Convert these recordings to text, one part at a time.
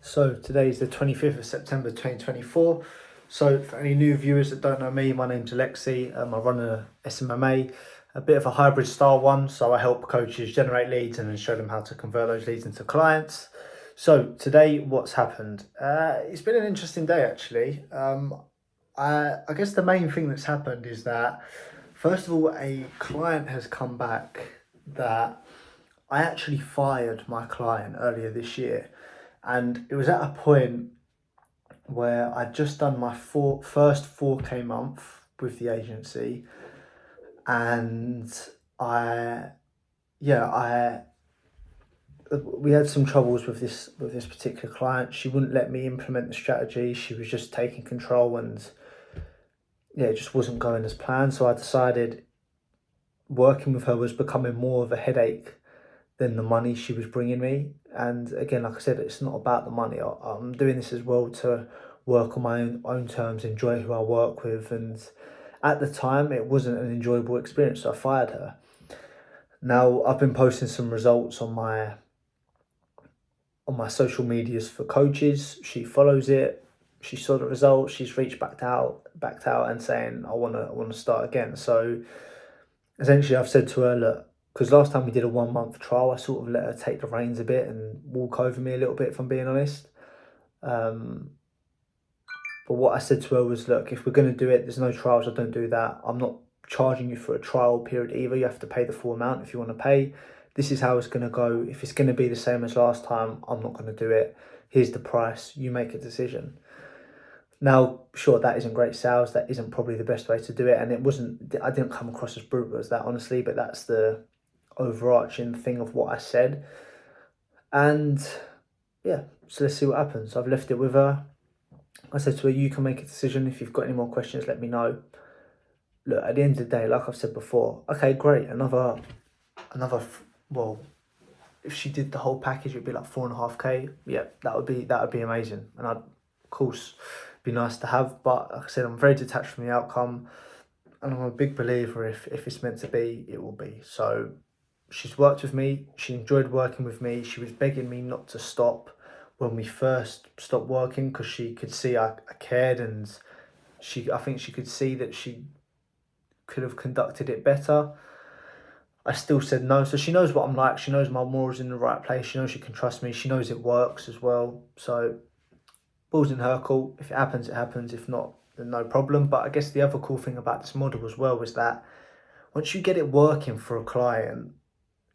So today is the 25th of September 2024. So for any new viewers that don't know me, my name's Alexi. I run a SMMA, a bit of a hybrid style one. So I help coaches generate leads and then show them how to convert those leads into clients. So today, what's happened? It's been an interesting day actually. I guess the main thing that's happened is that, first of all, a client has come back that I actually fired my client earlier this year. And it was at a point where I'd just done my first 4K month with the agency, and I, yeah, I we had some troubles with this particular client. She wouldn't let me implement the strategy. She was just taking control, and yeah, it just wasn't going as planned. So I decided working with her was becoming more of a headache than the money she was bringing me. And again, like I said, it's not about the money. I'm doing this as well to work on my own terms, enjoy who I work with. And at the time, it wasn't an enjoyable experience, so I fired her. Now, I've been posting some results on my social medias for coaches. She follows it. She saw the results. She's reached backed out and saying, I wanna start again. So essentially, I've said to her, look, because last time we did a 1 month trial, I sort of let her take the reins a bit and walk over me a little bit, if I'm being honest. Um, but what I said to her was, look, if we're going to do it, there's no trials, I don't do that. I'm not charging you for a trial period either. You have to pay the full amount if you want to pay. This is how it's going to go. If it's going to be the same as last time, I'm not going to do it. Here's the price. You make a decision. Now, sure, that isn't great sales. That isn't probably the best way to do it. And it wasn't, I didn't come across as brutal as that, honestly, but that's the overarching thing of what I said. And yeah, so let's see what happens. I've left it with her. I said to her, you can make a decision. If you've got any more questions, let me know. Look, at the end of the day, like I've said before, okay, great. Well, if she did the whole package, it'd be like 4.5K. Yeah, that would be amazing. And I'd, of course, be nice to have. But like I said, I'm very detached from the outcome. And I'm a big believer if it's meant to be, it will be. So she's worked with me. She enjoyed working with me. She was begging me not to stop when we first stopped working because she could see I cared, and I think she could see that she could have conducted it better. I still said no. So she knows what I'm like. She knows my morals in the right place. She knows she can trust me. She knows it works as well. So ball's in her court. If it happens, it happens. If not, then no problem. But I guess the other cool thing about this model as well is that once you get it working for a client,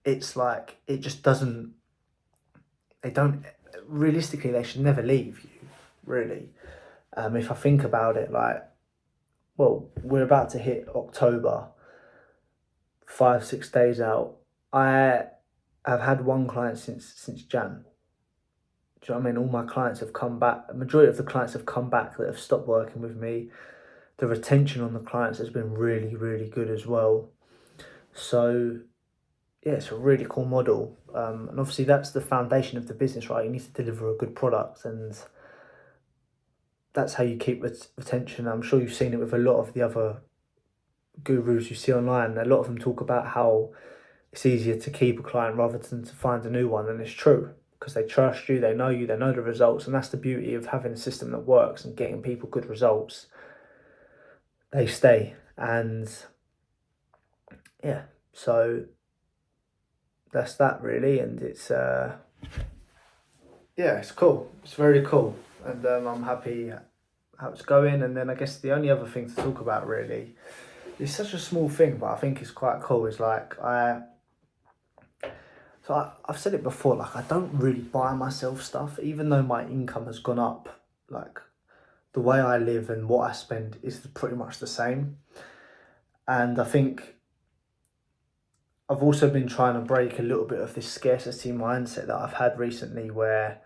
it's like it just doesn't. They don't realistically. They should never leave you. Really, if I think about it, like, well, we're about to hit October, 5, 6 days out. I have had one client since Jan. Do you know what I mean? All my clients have come back. A majority of the clients have come back that have stopped working with me. The retention on the clients has been really, really good as well. So yeah, it's a really cool model. And obviously that's the foundation of the business, right? You need to deliver a good product, and that's how you keep retention. I'm sure you've seen it with a lot of the other gurus you see online. A lot of them talk about how it's easier to keep a client rather than to find a new one, and it's true because they trust you, they know the results, and that's the beauty of having a system that works and getting people good results. They stay, and yeah, so that's that really, and it's yeah, it's cool. It's very cool, and I'm happy how it's going. And then I guess the only other thing to talk about really, it's such a small thing, but I think it's quite cool. Is like I've said it before, like I don't really buy myself stuff, even though my income has gone up. Like the way I live and what I spend is pretty much the same. And I think I've also been trying to break a little bit of this scarcity mindset that I've had recently, where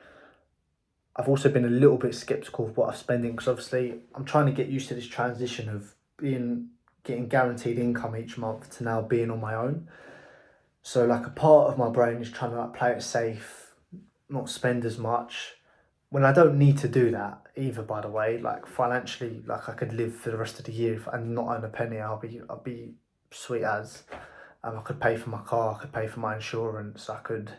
I've also been a little bit skeptical of what I'm spending, because obviously I'm trying to get used to this transition of getting guaranteed income each month to now being on my own. So like a part of my brain is trying to like play it safe, not spend as much, when I don't need to do that either, by the way. Like financially, like I could live for the rest of the year and not earn a penny. I'll be sweet as. I could pay for my car, I could pay for my insurance, I could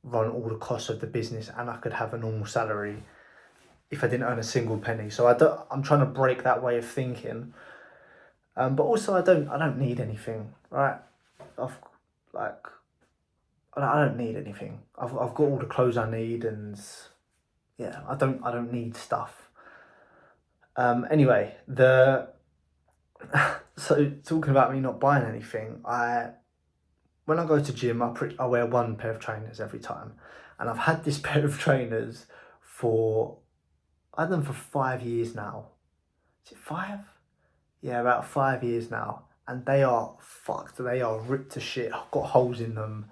run all the costs of the business and I could have a normal salary if I didn't earn a single penny. So I'm trying to break that way of thinking. But also I don't need anything, right? I've like I don't need anything. I've got all the clothes I need, and yeah, I don't need stuff. Anyway, so talking about me not buying anything, when I go to gym, I wear one pair of trainers every time, and I've had this pair of trainers for I've had them for 5 years now. Is it 5? Yeah, about 5 years now, and they are fucked. They are ripped to shit. I've got holes in them.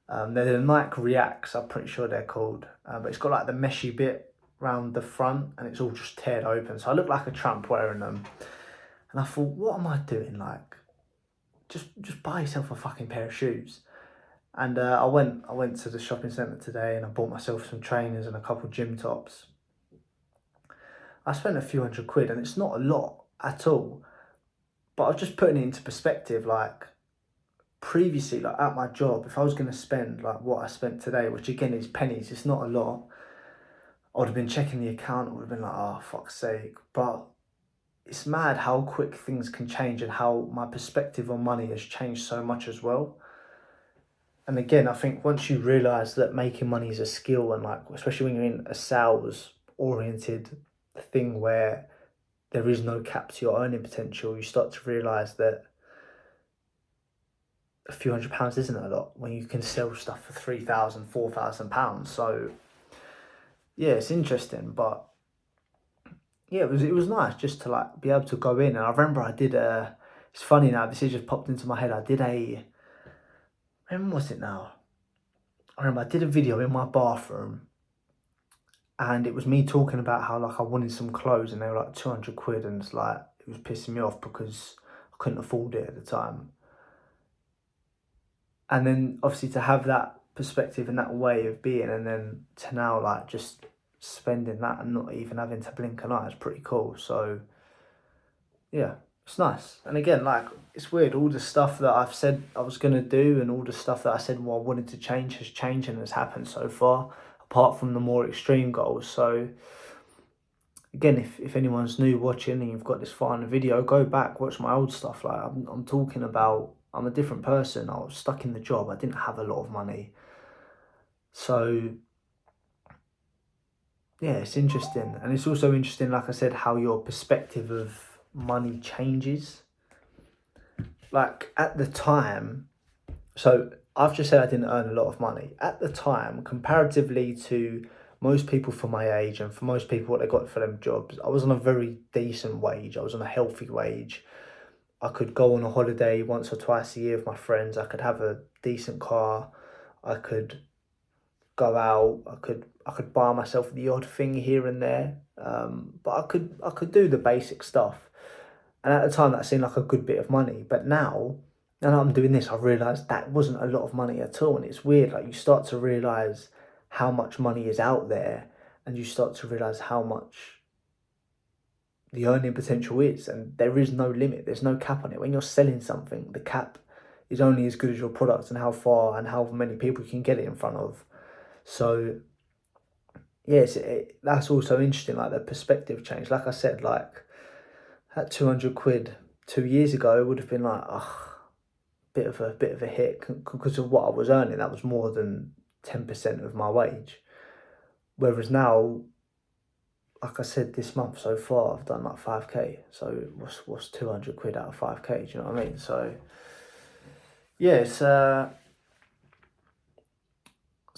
They're the Nike Reacts, I'm pretty sure they're called, but it's got like the meshy bit round the front, and it's all just teared open. So I look like a tramp wearing them, and I thought, what am I doing? Like, just buy yourself a fucking pair of shoes. And I went to the shopping centre today, and I bought myself some trainers and a couple gym tops. I spent a few £100, and it's not a lot at all. But I was just putting it into perspective, like previously, like at my job, if I was going to spend like what I spent today, which again is pennies, it's not a lot, I would have been checking the account, I would have been like, oh, fuck's sake. But it's mad how quick things can change and how my perspective on money has changed so much as well. And again, I think once you realise that making money is a skill, and like, especially when you're in a sales oriented thing where there is no cap to your earning potential, you start to realise that a few £100 isn't a lot when you can sell stuff for £3,000, £4,000. So yeah, it's interesting, but yeah, it was nice just to like be able to go in. And I remember I did it's funny now, this has just popped into my head. When was it now? I remember I did a video in my bathroom, and it was me talking about how like I wanted some clothes and they were like £200, and it's like it was pissing me off because I couldn't afford it at the time. And then obviously to have that perspective and that way of being, and then to now like just spending that and not even having to blink an eye is pretty cool. So yeah, it's nice. And again, like, it's weird, all the stuff that I've said I was going to do and all the stuff that I said I wanted to change has changed and has happened so far, apart from the more extreme goals. So again, if anyone's new watching and you've got this far in the video, go back, watch my old stuff. Like I'm talking about, I'm a different person. I was stuck in the job. I didn't have a lot of money. So yeah, it's interesting. And it's also interesting, like I said, how your perspective of money changes. Like at the time, so I've just said I didn't earn a lot of money. At the time, comparatively to most people for my age and for most people what they got for them jobs, I was on a very decent wage. I was on a healthy wage. I could go on a holiday once or twice a year with my friends. I could have a decent car. I could go out. I could buy myself the odd thing here and there. But I could do the basic stuff. And at the time, that seemed like a good bit of money. But now that I'm doing this, I've realised that wasn't a lot of money at all. And it's weird, like you start to realise how much money is out there, and you start to realise how much the earning potential is. And there is no limit, there's no cap on it. When you're selling something, the cap is only as good as your product and how far and how many people you can get it in front of. So yes, that's also interesting, like the perspective change. Like I said, like at £200 2 years ago, it would have been like, bit of a hit because of what I was earning. That was more than 10% of my wage. Whereas now, like I said, this month so far, I've done like 5k. So what's £200 out of 5k? Do you know what I mean? So yeah, it's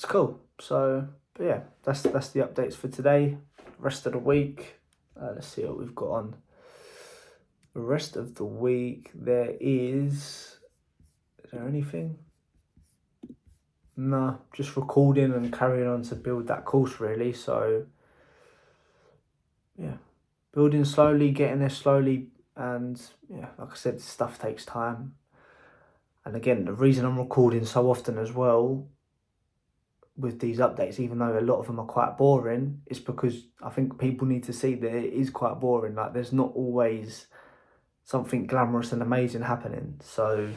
cool. So but yeah, that's the updates for today. Rest of the week, let's see what we've got on. The rest of the week, is there anything? No, just recording and carrying on to build that course really. So yeah, building slowly, getting there slowly, and yeah, like I said, stuff takes time. And again, the reason I'm recording so often as well with these updates, even though a lot of them are quite boring, is because I think people need to see that it is quite boring. Like there's not always something glamorous and amazing happening. So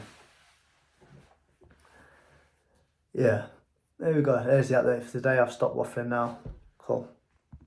yeah, there we go. There's the update for today. I've stopped waffling now. Cool.